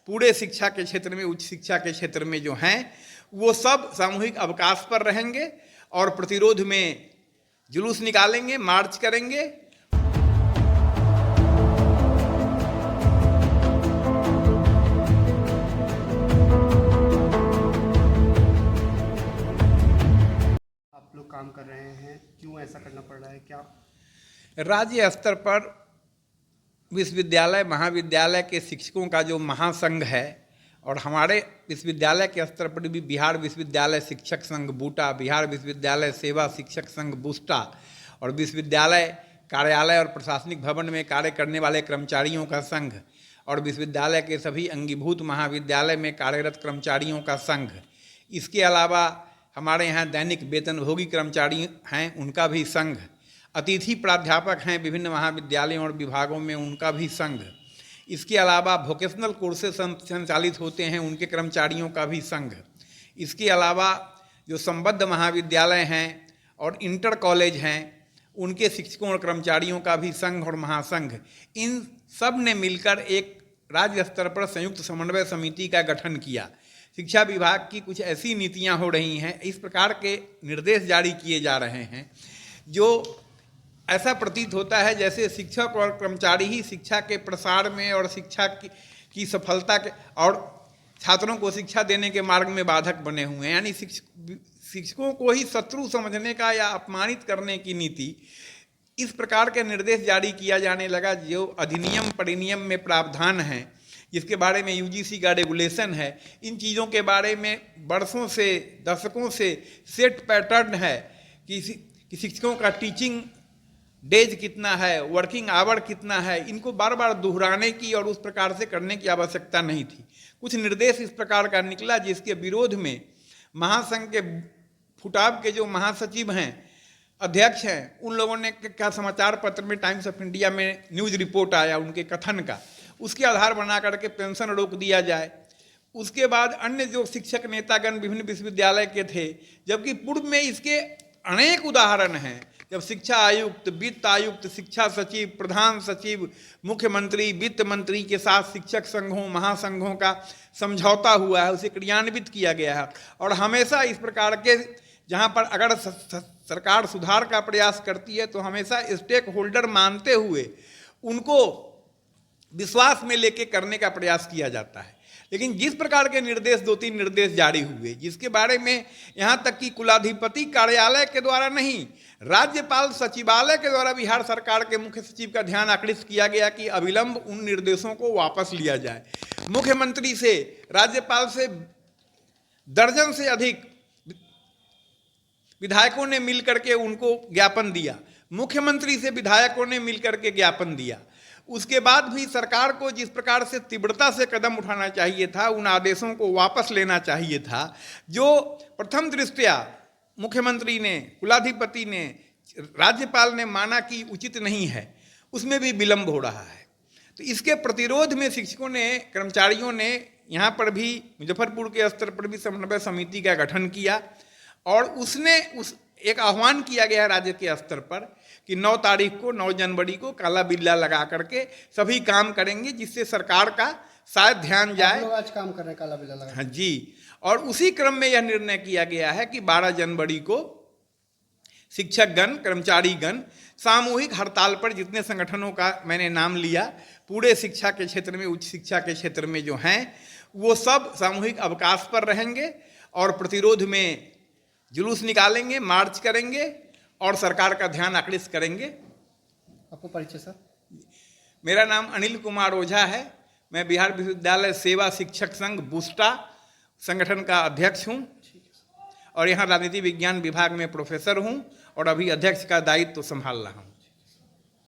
पूरे शिक्षा के क्षेत्र में, उच्च शिक्षा के क्षेत्र में जो हैं, वो सब सामूहिक अवकाश पर रहेंगे और प्रतिरोध में जुलूस निकालेंगे, मार्च करेंगे। आप लोग काम कर रहे हैं, क्यों ऐसा करना पड़ रहा है? क्या राज्य स्तर पर विश्वविद्यालय महाविद्यालय के शिक्षकों का जो महासंघ है, और हमारे विश्वविद्यालय के स्तर पर भी बिहार विश्वविद्यालय शिक्षक संघ बूटा, बिहार विश्वविद्यालय सेवा शिक्षक संघ बुस्टा और विश्वविद्यालय कार्यालय और प्रशासनिक भवन में कार्य करने वाले कर्मचारियों का संघ और विश्वविद्यालय के सभी अंगीभूत महाविद्यालय में कार्यरत कर्मचारियों का संघ, इसके अलावा हमारे यहाँ दैनिक वेतनभोगी कर्मचारी हैं, उनका भी संघ, अतिथि प्राध्यापक हैं विभिन्न महाविद्यालयों और विभागों में, उनका भी संघ, इसके अलावा वोकेशनल कोर्सेज संचालित होते हैं, उनके कर्मचारियों का भी संघ, इसके अलावा जो संबद्ध महाविद्यालय हैं और इंटर कॉलेज हैं, उनके शिक्षकों और कर्मचारियों का भी संघ और महासंघ, इन सब ने मिलकर एक राज्य स्तर पर संयुक्त समन्वय समिति का गठन किया। शिक्षा विभाग की कुछ ऐसी नीतियां हो रही हैं, इस प्रकार के निर्देश जारी किए जा रहे हैं, जो ऐसा प्रतीत होता है जैसे शिक्षक और कर्मचारी ही शिक्षा के प्रसार में और शिक्षा की सफलता के और छात्रों को शिक्षा देने के मार्ग में बाधक बने हुए हैं। यानी शिक्षकों को ही शत्रु समझने का या अपमानित करने की नीति, इस प्रकार के निर्देश जारी किया जाने लगा। जो अधिनियम परिनियम में प्रावधान है, जिसके बारे में यूजीसी का रेगुलेशन है, इन चीज़ों के बारे में वर्षों से, दशकों से सेट पैटर्न है कि शिक्षकों का टीचिंग डेज कितना है, वर्किंग आवर कितना है, इनको बार बार दोहराने की और उस प्रकार से करने की आवश्यकता नहीं थी। कुछ निर्देश इस प्रकार का निकला जिसके विरोध में महासंघ के फुटाव के जो महासचिव हैं, अध्यक्ष हैं, उन लोगों ने क्या समाचार पत्र में, टाइम्स ऑफ इंडिया में न्यूज़ रिपोर्ट आया उनके कथन का, उसके आधार बना करके पेंशन रोक दिया जाए। उसके बाद अन्य जो शिक्षक नेतागण विभिन्न विश्वविद्यालय के थे, जबकि पूर्व में इसके अनेक उदाहरण हैं, जब शिक्षा आयुक्त, वित्त आयुक्त, शिक्षा सचिव, प्रधान सचिव, मुख्यमंत्री, वित्त मंत्री के साथ शिक्षक संघों, महासंघों का समझौता हुआ है, उसे क्रियान्वित किया गया है। और हमेशा इस प्रकार के, जहाँ पर अगर सरकार सुधार का प्रयास करती है तो हमेशा स्टेक होल्डर मानते हुए उनको विश्वास में लेके करने का प्रयास किया जाता है। लेकिन जिस प्रकार के निर्देश, 2-3 निर्देश जारी हुए, जिसके बारे में यहाँ तक कि कुलाधिपति कार्यालय के द्वारा नहीं, राज्यपाल सचिवालय के द्वारा बिहार सरकार के मुख्य सचिव का ध्यान आकृष्ट किया गया कि अविलंब उन निर्देशों को वापस लिया जाए। मुख्यमंत्री से, राज्यपाल से दर्जन से अधिक विधायकों ने मिलकर के उनको ज्ञापन दिया, मुख्यमंत्री से विधायकों ने मिलकर के ज्ञापन दिया। उसके बाद भी सरकार को जिस प्रकार से तीव्रता से कदम उठाना चाहिए था, उन आदेशों को वापस लेना चाहिए था, जो प्रथम दृष्टया मुख्यमंत्री ने, कुलाधिपति ने, राज्यपाल ने माना कि उचित नहीं है, उसमें भी विलंब हो रहा है। तो इसके प्रतिरोध में शिक्षकों ने, कर्मचारियों ने यहाँ पर भी, मुजफ्फरपुर के स्तर पर भी समन्वय समिति का गठन किया और उसने एक आह्वान किया गया राज्य के स्तर पर कि 9 तारीख को, 9 जनवरी को काला बिल्ला लगा करके सभी काम करेंगे, जिससे सरकार का शायद ध्यान जाए। लोग आज काम कर रहे हैं काला बिल्ला लगा। हाँ जी। और उसी क्रम में यह निर्णय किया गया है कि 12 जनवरी को शिक्षकगण, कर्मचारीगण सामूहिक हड़ताल पर, जितने संगठनों का मैंने नाम लिया, पूरे शिक्षा के क्षेत्र में, उच्च शिक्षा के क्षेत्र में जो हैं, वो सब सामूहिक अवकाश पर रहेंगे और प्रतिरोध में जुलूस निकालेंगे, मार्च करेंगे और सरकार का ध्यान आकृष्ट करेंगे। आपको परिचय सर? मेरा नाम अनिल कुमार ओझा है। मैं बिहार विश्वविद्यालय सेवा शिक्षक संघ बुस्टा संगठन का अध्यक्ष हूँ और यहाँ राजनीति विज्ञान विभाग में प्रोफेसर हूँ और अभी अध्यक्ष का दायित्व संभाल रहा हूँ।